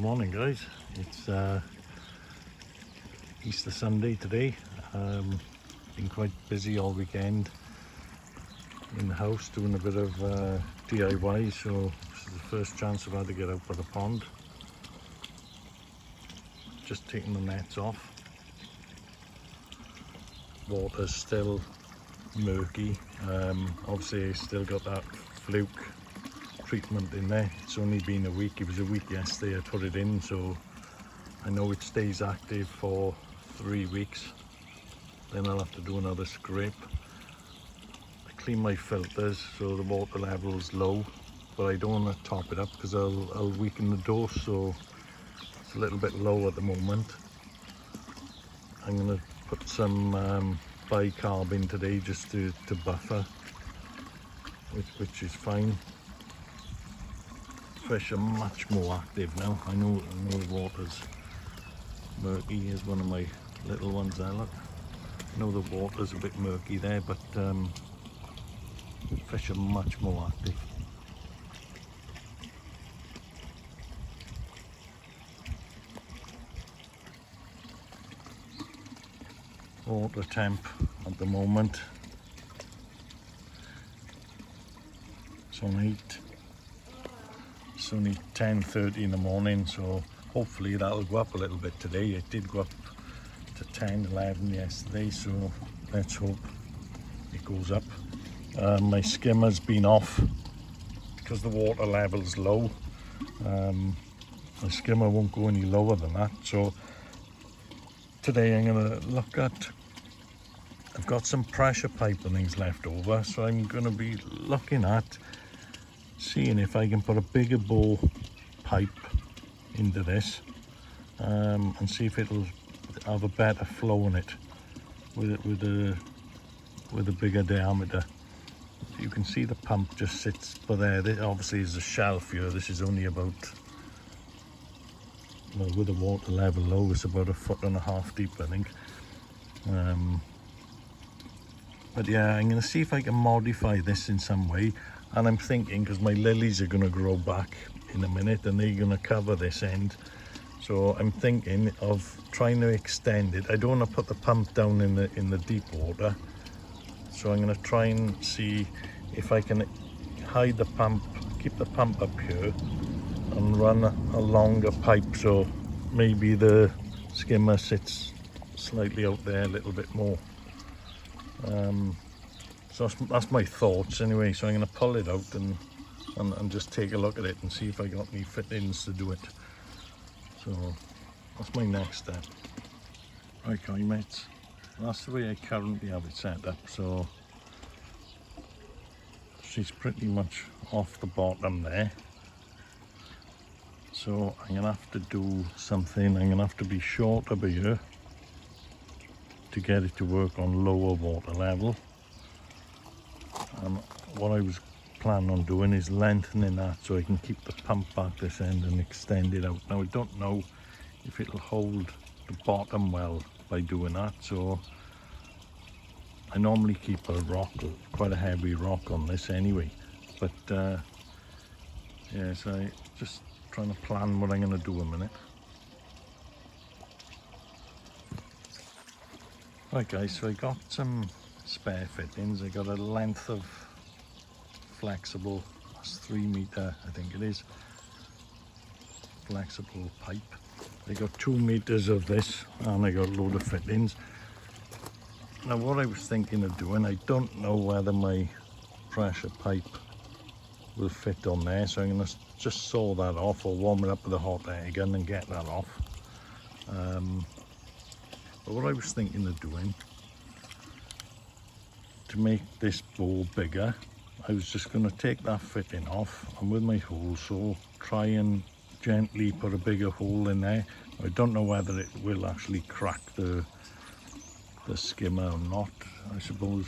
morning guys, it's Easter Sunday today. Been quite busy all weekend in the house doing a bit of DIY, so this is the first chance I've had to get out by the pond. Just taking the nets off. Water's still murky. Obviously I still got that fluke treatment in there. It's only been a week. It was a week yesterday I put it in, so I know it stays active for 3 weeks. Then I'll have to do another scrape. I clean my filters so the water level's low, but I don't want to top it up because I'll weaken the dose, so it's a little bit low at the moment. I'm going to put some bicarb in today just to buffer, which is fine. Fish are much more active now. I know the water's murky. Here's one of my little ones there, look. I know the water's a bit murky there, but fish are much more active. Water temp at the moment, it's on 8. It's only 10:30 in the morning, so hopefully that'll go up a little bit today. It did go up to 10, 11 yesterday, so let's hope it goes up. My skimmer's been off because the water level's low. The skimmer won't go any lower than that, so today I'm going to look at, I've got some pressure pipe and things left over, so I'm going to be looking at seeing if I can put a bigger bore pipe into this and see if it'll have a better flow in it with a bigger diameter. You can see the pump just sits for there. This obviously is a shelf here. This is only about, well, with the water level low, it's about 1.5 feet deep, I think. But yeah, I'm going to see if I can modify this in some way. And I'm thinking, because my lilies are going to grow back in a minute and they're going to cover this end, so I'm thinking of trying to extend it. I don't want to put the pump down in the deep water, so I'm going to try and see if I can hide the pump, keep the pump up here and run a longer pipe, so maybe the skimmer sits slightly out there a little bit more. So that's my thoughts anyway, so I'm going to pull it out and just take a look at it and see if I got any fittings to do it. So that's my next step. Okay mates, that's the way I currently have it set up. So she's pretty much off the bottom there. So I'm going to have to do something. I'm going to have to be shorter by here to get it to work on lower water level. And what I was planning on doing is lengthening that so I can keep the pump back this end and extend it out. Now I don't know if it'll hold the bottom well by doing that, so I normally keep a rock, quite a heavy rock on this anyway, but yeah, so I just trying to plan what I'm going to do a minute. Right guys, so I got some spare fittings. I got a length of flexible, that's 3 meter I think it is, flexible pipe. I got 2 meters of this and I got a load of fittings. Now what I was thinking of doing, I don't know whether my pressure pipe will fit on there, so I'm going to just saw that off or warm it up with a hot air gun and get that off. But what I was thinking of doing to make this bore bigger, I was just going to take that fitting off and with my hole saw try and gently put a bigger hole in there. I don't know whether it will actually crack the skimmer or not. I suppose,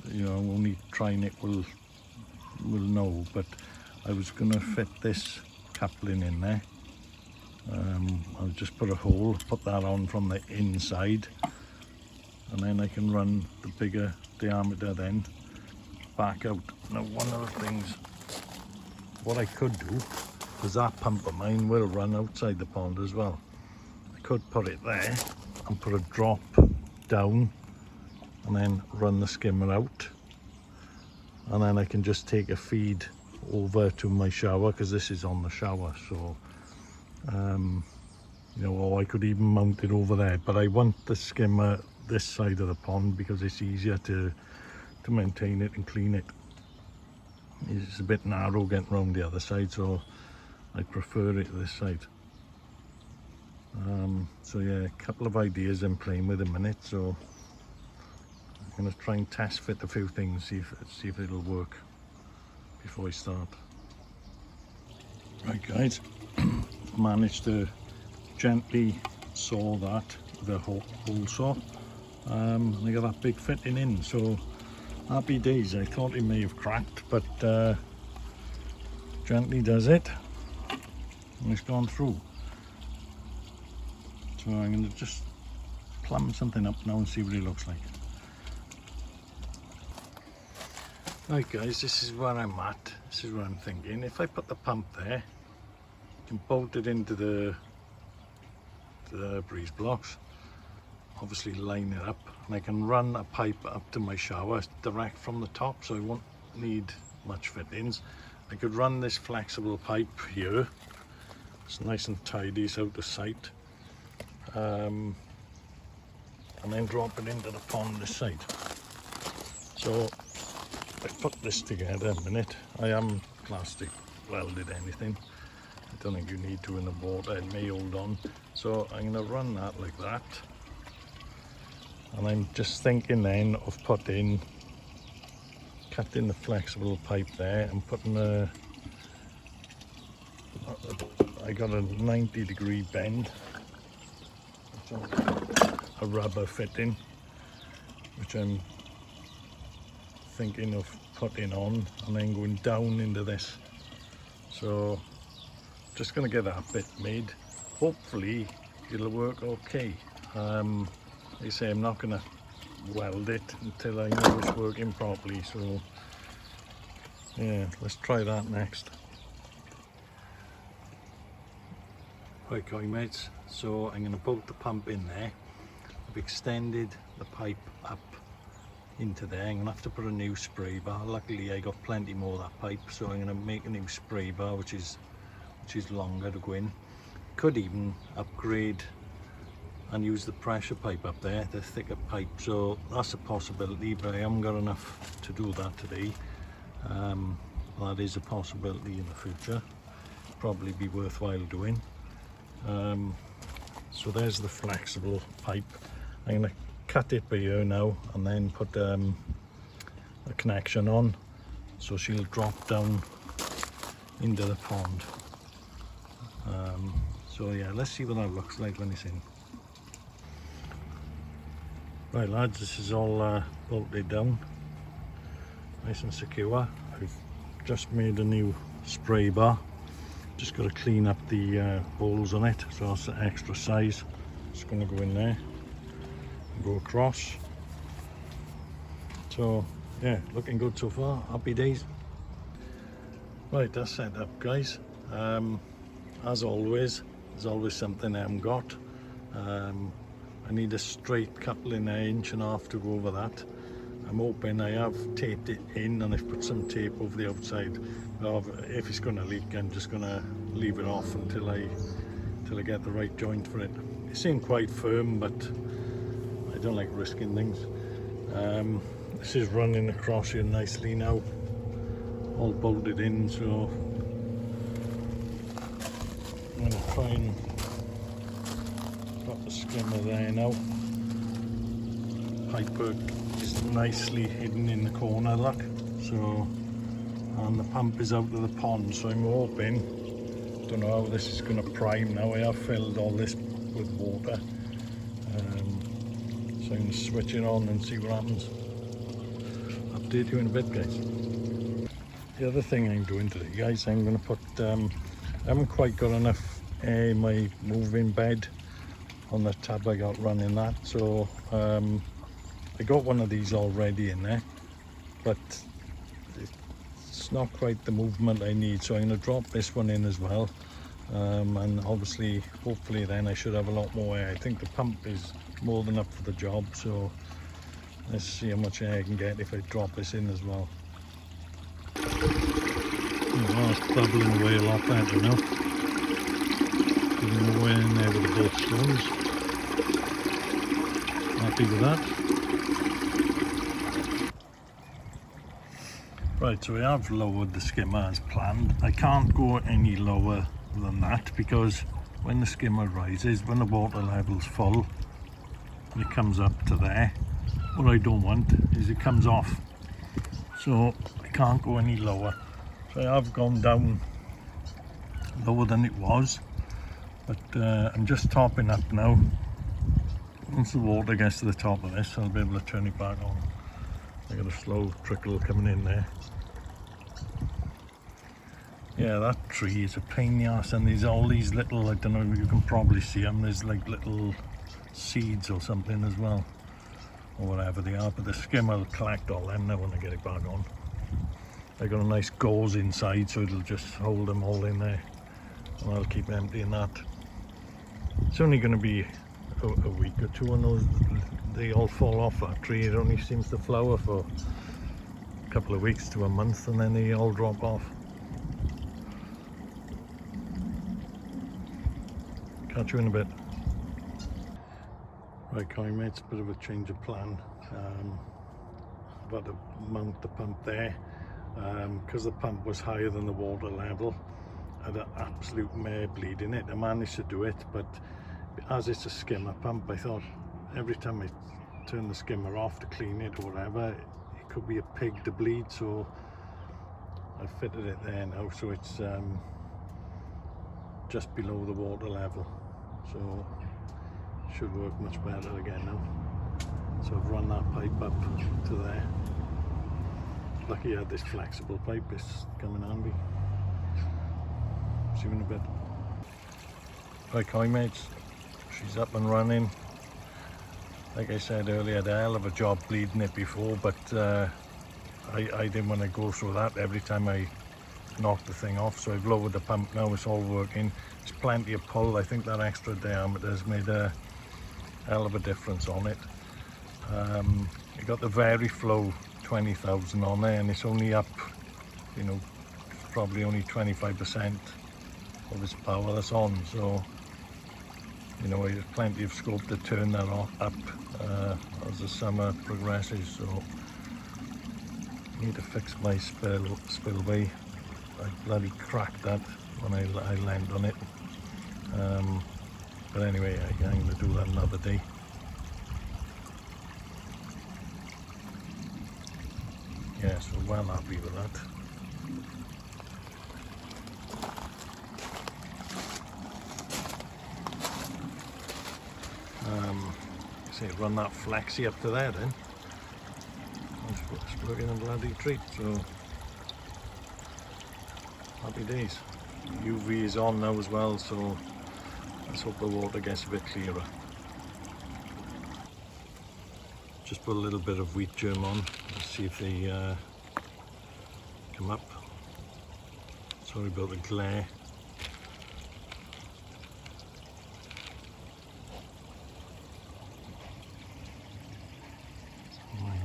you know, only trying it will know, but I was going to fit this coupling in there. I'll just put a hole, put that on from the inside, and then I can run the bigger diameter then back out. Now one of the things, what I could do because that pump of mine will run outside the pond as well. I could put it there and put a drop down and then run the skimmer out, and then I can just take a feed over to my shower, because this is on the shower. So you know, or I could even mount it over there, but I want the skimmer this side of the pond because it's easier to maintain it and clean it. It's a bit narrow getting around the other side, so I prefer it this side. So yeah, a couple of ideas I'm playing with a minute, so I'm going to try and test fit a few things, see if it'll work before I start. Right guys, managed to gently saw that with a hole saw. I got that big fitting in, so happy days. I thought it may have cracked, but gently does it and it's gone through. So I'm going to just plumb something up now and see what it looks like. Right guys, this is where I'm at. This is what I'm thinking. If I put the pump there, I can bolt it into the breeze blocks, obviously line it up, and I can run a pipe up to my shower direct from the top, so I won't need much fittings. I could run this flexible pipe here, it's nice and tidy, it's out of sight, and then drop it into the pond this side. So I put this together a minute. I am plastic welded anything. I don't think you need to in the water, it may hold on. So I'm going to run that like that. And I'm just thinking then of cutting the flexible pipe there and putting I got a 90-degree bend, a rubber fitting, which I'm thinking of putting on and then going down into this. So just going to get that bit made. Hopefully it'll work okay. Like I say, I'm not going to weld it until I know it's working properly, so yeah, let's try that next. Right guys mates, so I'm going to bolt the pump in there. I've extended the pipe up into there. I'm going to have to put a new spray bar. Luckily I got plenty more of that pipe, so I'm going to make a new spray bar which is longer to go in. Could even upgrade and use the pressure pipe up there, the thicker pipe, so that's a possibility, but I haven't got enough to do that today. That is a possibility in the future, probably be worthwhile doing. So there's the flexible pipe. I'm going to cut it by here now and then put a connection on so she'll drop down into the pond. So yeah, let's see what that looks like when it's in. Right lads, this is all bolted down, nice and secure. I've just made a new spray bar, just got to clean up the holes on it, so that's the extra size. It's going to go in there and go across. So yeah, looking good so far, happy days. Right, that's set up guys. As always, there's always something I haven't got. I need a straight coupling, an 1.5 inches to go over that. I'm hoping I have taped it in and I've put some tape over the outside. If it's going to leak, I'm just going to leave it off until I get the right joint for it. It seemed quite firm, but I don't like risking things. This is running across here nicely now, all bolted in, so I'm going to try and got the skimmer there now. Pipework is nicely hidden in the corner, look. So, and the pump is out of the pond, so I'm hoping, don't know how this is going to prime now. I have filled all this with water, so I'm going to switch it on and see what happens. Update you in a bit guys. The other thing I'm doing today guys, I'm going to put, I haven't quite got enough air in my moving bed on the tub I got running that, so I got one of these already in there, but it's it's not quite the movement I need, so I'm going to drop this one in as well. And obviously, hopefully then I should have a lot more air. I think the pump is more than up for the job, so let's see how much air I can get if I drop this in as well. Oh, it's bubbling away a lot better now. Getting more air in there with the both stones. Happy with that. Right, so I have lowered the skimmer as planned. I can't go any lower than that because when the skimmer rises, when the water level's full and it comes up to there, what I don't want is it comes off. So I can't go any lower. So I have gone down lower than it was, but I'm just topping up now. Once the water gets to the top of this, I'll be able to turn it back on. I got a slow trickle coming in there. Yeah, that tree is a pain in the arse, and there's all these little, I don't know if you can probably see them, there's like little seeds or something as well, or whatever they are, but the skimmer will collect all them now when I get it back on. I got a nice gauze inside, so it'll just hold them all in there, and I'll keep emptying that. It's only going to be a week or two, and those, they all fall off that tree. It only seems to flower for a couple of weeks to a month, and then they all drop off. Catch you in a bit. Right, Coin mates, a bit of a change of plan. I've had to mount the pump there because the pump was higher than the water level. I had an absolute mare bleed in it. I managed to do it, but as it's a skimmer pump, I thought every time I turn the skimmer off to clean it or whatever, it could be a pig to bleed, so I fitted it there now, so it's just below the water level, so should work much better again now. So I've run that pipe up to there. Lucky I had this flexible pipe, it's coming handy. See you in a bit. Right, Coin mates, she's up and running. Like I said earlier, I had a hell of a job bleeding it before, but I didn't want to go through that every time I knocked the thing off, so I've lowered the pump now. It's all working. There's plenty of pull. I think that extra diameter has made a hell of a difference on it. You got the Veriflow 20,000 on there, and it's only up, you know, probably only 25% of its power that's on, so you know, there's plenty of scope to turn that up as the summer progresses. So I need to fix my spillway. I bloody cracked that when I landed on it, but anyway, I'm going to do that another day. Yeah, so well happy with that. Say run that flexi up to there then. It's looking a bloody treat, so happy days. UV is on now as well, so let's hope the water gets a bit clearer. Just put a little bit of wheat germ on, let's see if they come up. Sorry about the glare.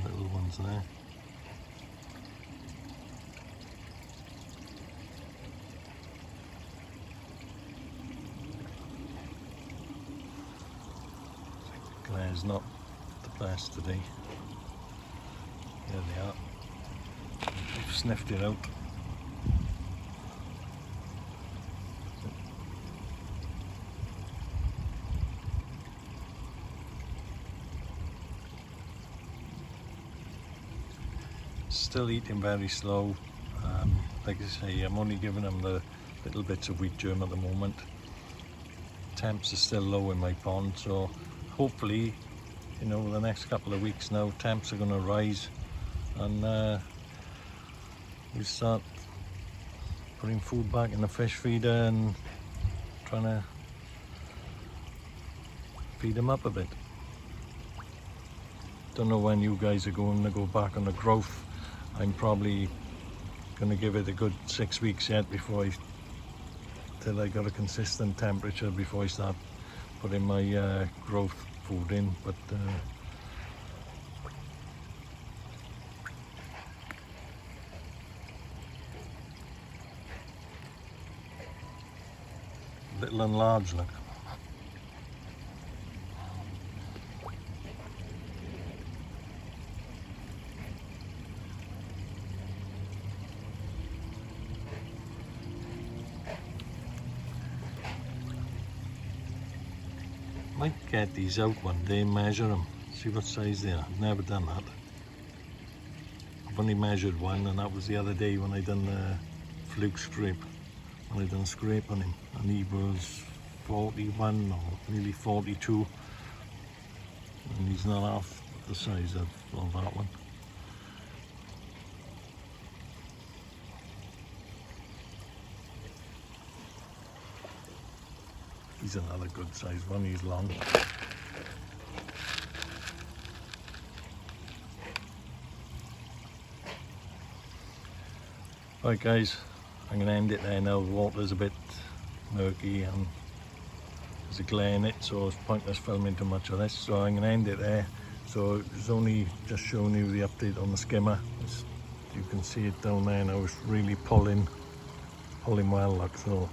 Little ones there. Glare's not the best today. There they are. I've sniffed it out. Still eating very slow. Like I say, I'm only giving them the little bits of wheat germ at the moment. Temps are still low in my pond, so hopefully, you know, the next couple of weeks now, temps are going to rise, and we start putting food back in the fish feeder and trying to feed them up a bit. Don't know when you guys are going to go back on the growth. I'm probably Gonna give it a good 6 weeks yet till I got a consistent temperature before I start putting my growth food in. But little and large, look. Might get these out one day, measure them, see what size they are. I've never done that. I've only measured one, and that was the other day when I done the fluke scrape. When I done scrape on him, and he was 41 or nearly 42, and he's not half the size of that one. He's another good size one, he's long. Right guys, I'm going to end it there now. The water's a bit murky and there's a glare in it, so it's pointless filming too much of this. So I'm going to end it there. So it's only just showing you the update on the skimmer. You can see it down there now, it's really pulling well, like, so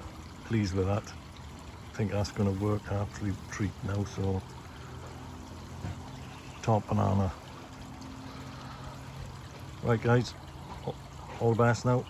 pleased with that. I think that's going to work after we treat now, so top banana. Right guys, all the best now.